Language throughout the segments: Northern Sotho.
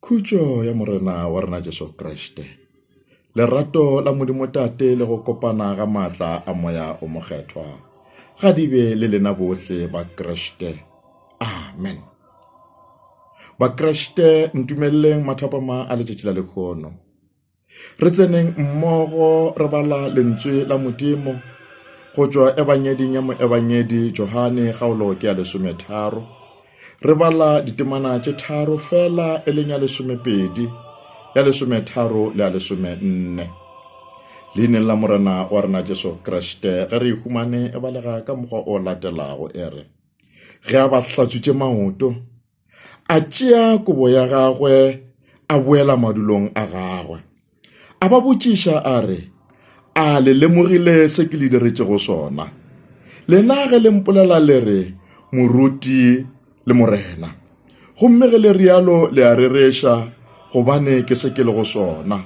Khutšo ya morena wa rena Jesu Kriste. Lerato la Modimo Tate le go kopana ga maatla a moya o mokgethwa. Ga di be le lena bohle ba Kriste. Amen. Ba Kriste ntumeleng mathapama a letšatši la lekgono. Re tseneng mmogo re bala lentswe la Modimo go tšwa ebanyeding ya moebanyedi Johane kgaolo ke ya 13. Re bala ditemana tše tharo fela e leng ya 12, ya 13 le ya 14. Leineng la morena wa rena Jesu Kriste ge re ihumane e balega ka mokgwa o latelago ere. Ge a ba hlatswitše maoto, a tšea kobo ya gagwe, a boela madulong a gagwe. A ba botšiša a re, a le lemogile se ke le diretšego sona. Lena ge le mpolela le re, moruti le morena. Gomme ge le rialo le a rereša, gobane ke se ke le go sona.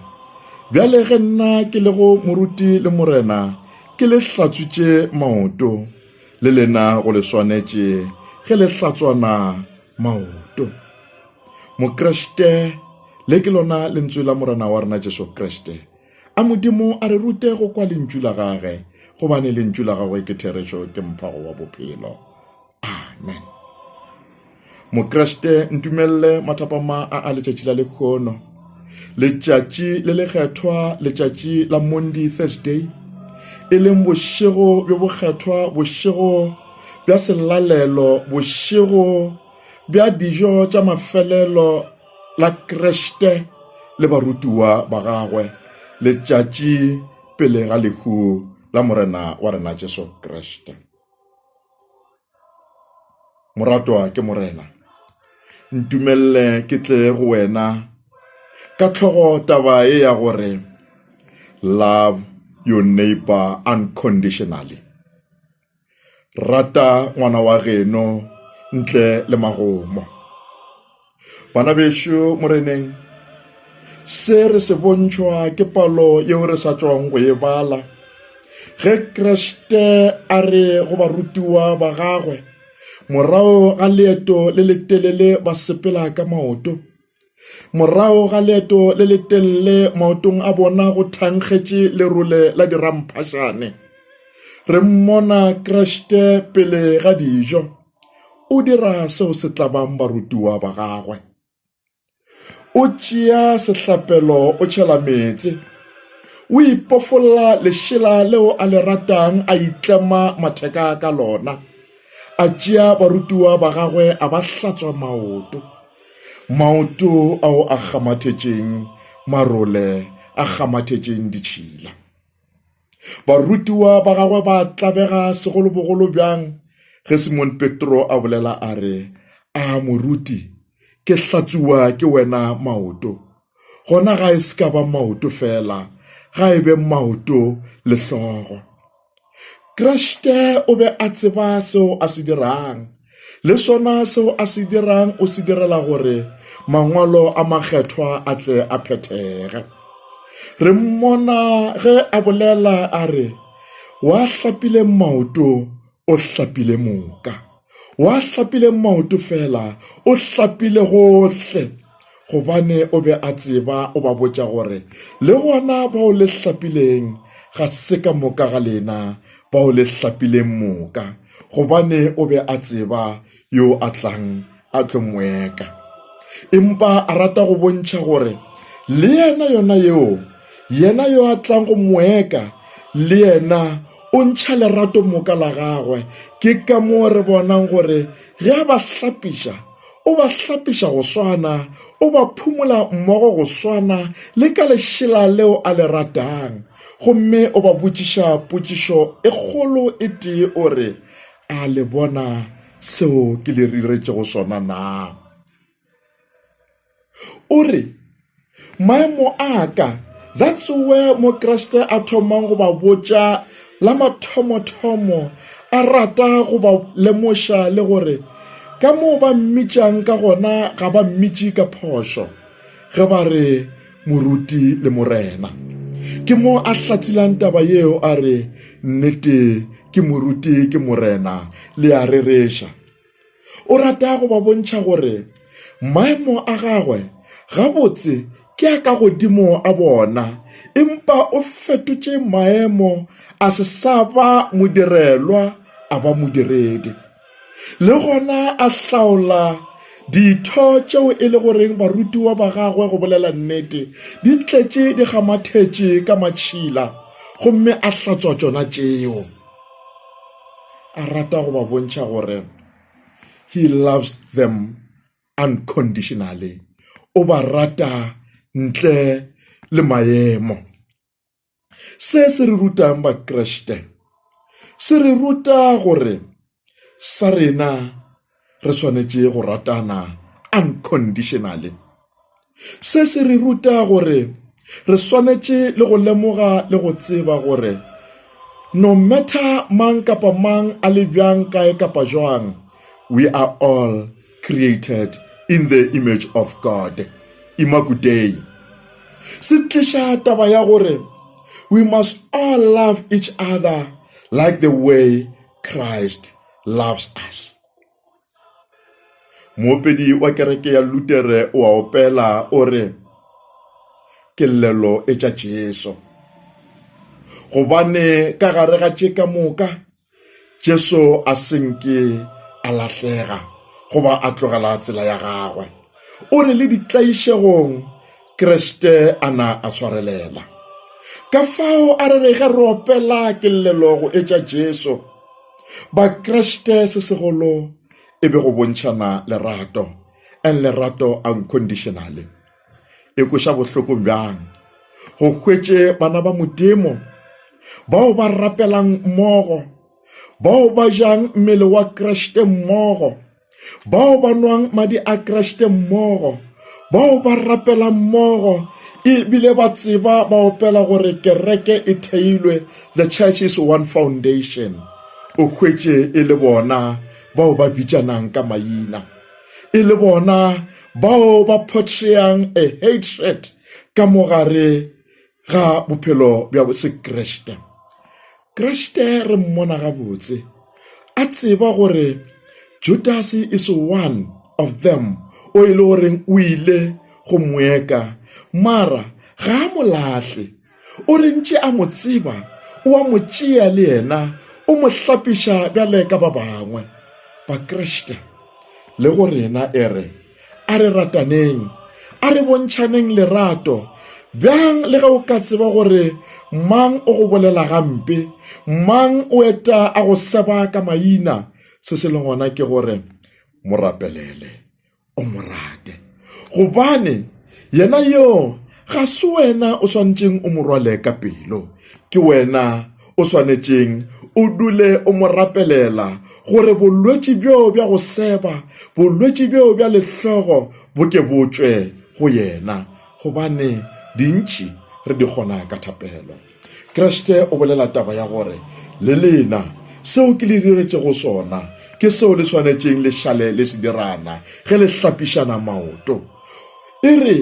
Bjale ge nna ke le go moruti le morena, ke le hlatswitše maoto, le lena go le swanetše ge le hlatswana maoto. Mokreste le ke lona lentswe la morena wa rena Jesu Kriste. A Modimo a re rute go kwa lentšu la gage, gobane lentšu la gagwe ke theretšo ke mphago wa bophelo. Amen. Mokreste ntumelele mathapama a letšatši la lekgono. Letšatši le lekgethwa, letšatši la Monday Thursday, e leng bošego bjo bokgethwa, bošego bja selalelo, bošego bja dijo tša mafelelo la Kriste le barutiwa ba gagwe, letšatši pele ga lehu la morena wa rena Jesu Kriste. Moratwa ke morena, ntumelele ke tle go wena ka tlhogo taba e ya gore love your neighbor unconditionally. Rata ngwana wa geno ntle le magomo. Bana bešo moreneng, se re se bontšhwa ke palo yeo re sa tšwang go e bala. Ge Kriste a re go barutiwa ba gagwe, morao ga leeto le letelele ba sepela ka maoto. Morao ga leeto le letelele maotong a bona go thankgetše lerole la diramphašane. Re mmona Kriste pele ga dijo, o dira seo se tlabang barutiwa ba gagwe. O tšea sehlapelo o tšhela meetse, o ipofolla lešela leo a le ratang, a itlema matheka ka lona. A tšea barutiwa ba gagwe a ba hlatswa maoto, maoto ao a kgamathetšeng marole, a kgamathetšeng ditšhila. Barutiwa ba gagwe ba tlabega segolobogolo bjang ge Simon Petro a bolela a re, a moruti, ke hlatsuwa ke wena maoto. Gona ga e ska ba maoto fela, ga e be maoto le hlogo. Kriste o be a tseba seo a se dirang, le sona seo a se dirang o se direla gore mangwalo a makgethwa a tle a phethege. Re mmona ge a bolela a re, wa hlapile maoto, o hlapile moka. Wa hlapile maoto fela, o hlapile gohle. Gobane o be a tseba, o ba botša gore le gona bao le hlapileng ga se ka moka ga lena, bao le hlapileng moka. Gobane o be a tseba yo a tlang a tlo moeka. Empa a rata go bontšha gore le yena yona yeo, yena yo a tlang go moeka, le yena o ntšha lerato moka la gagwe. Ke ka moo re bonang gore ge a ba hlapiša, o ba hlapiša go swana, o ba phumola mmogo go swana le ka lešela leo a le ratang. Gomme o ba botšiša potšišo e kgolo e tee o re, a le bona seo ke le diretšego sona na? O re, maemo a ka, that's where Mokreste a thomang go ba botša la mathomo-thomo, a rata go ba lemoša le gore ka moo ba mmitšang ka gona ga ba mmitši ka phošo ge ba re moruti le morena. Ke moo a hlatsilang taba yeo a re, nnete ke moruti ke morena, le a rereša. O rata go ba bontšha gore maemo a gagwe gabotse ke a ka godimo a bona empa o fetotše maemo a se sa ba modirelwa a ba modiredi le gona a hlaola ditho tšeo e le goreng barutiwa ba gagwe go bolela nnete di tletše di gamathetše ka matšhila gomme a hlatswa tšona tšeo a rata go ba bontšha gore he loves them unconditionally o ba rata ntle le maemo se re rutang ba Kriste se re ruta gore sa rena re tshwanetse go ratana unconditionally se re ruta gore re tshwanetse le go lemoga le go tseba gore no matter mang kapa mang a le bjang kae kapa jwang we are all created in the image of God. Imagudei se tlisha taba ya gore we must all love each other like the way Christ loves us. Mopedi wa kereke ya Lutere o a opela ore kelelo e tša Jesu gobane ka gare ga tše ka moka Jesu a senke a lahlega goba a tlogela tsela ya gagwe o re le ditlaišegong Kriste ana a tshwarelela ka fao a re ge re opela kelelo go etša Jesu ba Kriste se segolo e be go bontšhana lerato and lerato unconditionally e kweša bohloko bjang go hwetše bana ba Modimo bao ba rapelang mmogo bao ba jang mmele wa Kriste mmogo bao ba nwang madi a Kriste mmogo bao ba rapela mmogo e bile ba tseba ba opela gore kereke e theilwe the church is one foundation o hwetše e le bona bao ba bitšanang ka maina e le bona bao ba portrayang a hatred ka mogare ga bophelo bja sekriste Kriste re mmona gabotse a tseba gore Judas is one of them o ile goreng o ile go moeka mara ga mo lahle o re ntše a mo tseba o a mo tšea le yena o mo hlapiša bjale ka ba bangwe ba Kriste le go rena ere a re rataneng a re bontšhaneng lerato bjang le ga o ka tseba gore mang o go bolela gampe mang o eta a go seba ka maina se se le gona ke gore mo rapelele o mo rate gobane yena yo ga se wena o tshwanetseng o mo rwale ka pelo ke wena o tshwanetseng o dule o mo rapelela gore bolwetši bjo bja go seba bolwetši bjo bja lehlogo bo ke botswe go yena gobane dintši re di kgona ka thapelo Kriste o bolela taba ya gore le lena seo ke le diretše go sona ke seo le tshwanetseng le šale le se dirana ge le hlapišana maoto e re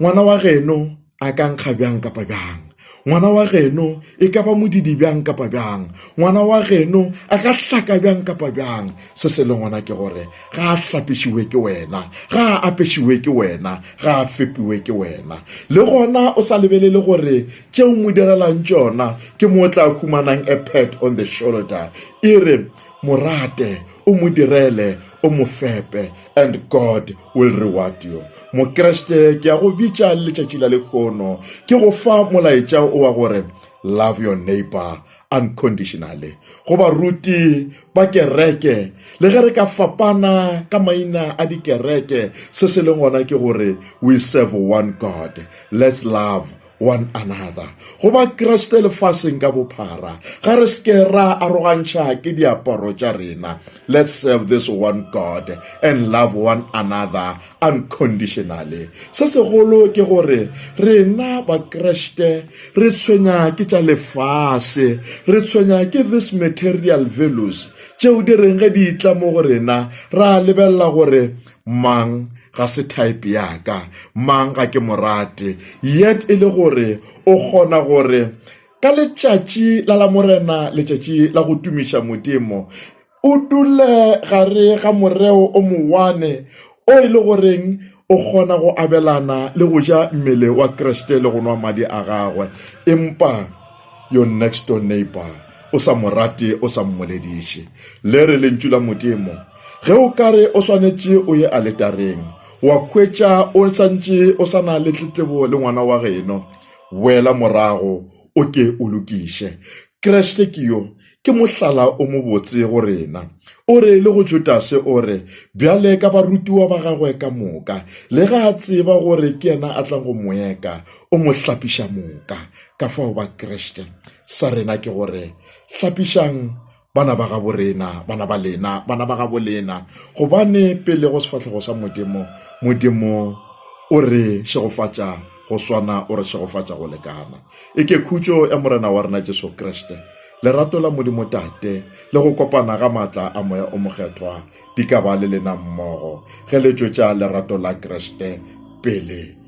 ngwana wa geno a ka nkga bjang kapa bjang ngwana wa geno e ka ba modidi bjang kapa bjang ngwana wa geno a ka hlaka bjang kapa bjang se se le ngwana ke gore ga a hlapišiwe ke wena ga a apešiwe ke wena ga a fepiwe ke wena le gona o sa lebelele gore tšeo mo direlang tšona ke mo tla humanang a pat on the shoulder e re morate o mo direle o mo fepe and God will reward you mo Kriste ke a go bitša letšatši la lekgono ke go fa molaetša o wa gore love your neighbor unconditionally go ba ruti ba kereke le ge re ka fapana ka maina a dikereke se se leng gona ke gore we serve one God let's love one another go ba Kriste lefaseng ka bophara ga re ske ra arogantšha ke diaparo tša rena let's serve this one God and love one another unconditionally se segolo ke gore rena ba Kriste re tshwenya ke tša lefase re tshwenya ke this material values tšeo di reng ge di itla mo go rena ra lebelela gore mang ga se type ya ka mang ga ke morate yet e le gore o kgona gore ka letšatši la la morena letšatši la go tumiša Modimo o dule gare ga moreo o mowane o ile goreng o kgona go abelana le go ja mmele wa Kriste le go nwa madi a gagwe, empa your next door neighbor o sa morate, o sa mmolediše. Le re lentšu la Modimo, ge o kare o swanetše o ye aletareng, wa hwetša o santše o sa na le tletlebo le ngwana wa geno, wela morago o ke o lokiše. Kriste ke yo, ke mohlala o mo botse go rena. O re le go Judase o re, bjale ka barutiwa ba gagwe ka moka, le ga a tseba gore ke yena a tlang go moeka, o mo hlapiša moka. Ka fao ba Kriste, sa rena ke gore, hlapišang bana ba gabo rena, bana ba lena, bana ba gabo lena, gobane pele go sefatlhego sa Modimo, Modimo o re šegofatša go swana, o re šegofatša go lekana. E ke khutšo ya morena wa rena Jesu Kriste, lerato la Modimo Tate le go kopana ga maatla a moya o mokgethwa di ka ba le lena mmogo ge le tšwetša lerato la Kriste pele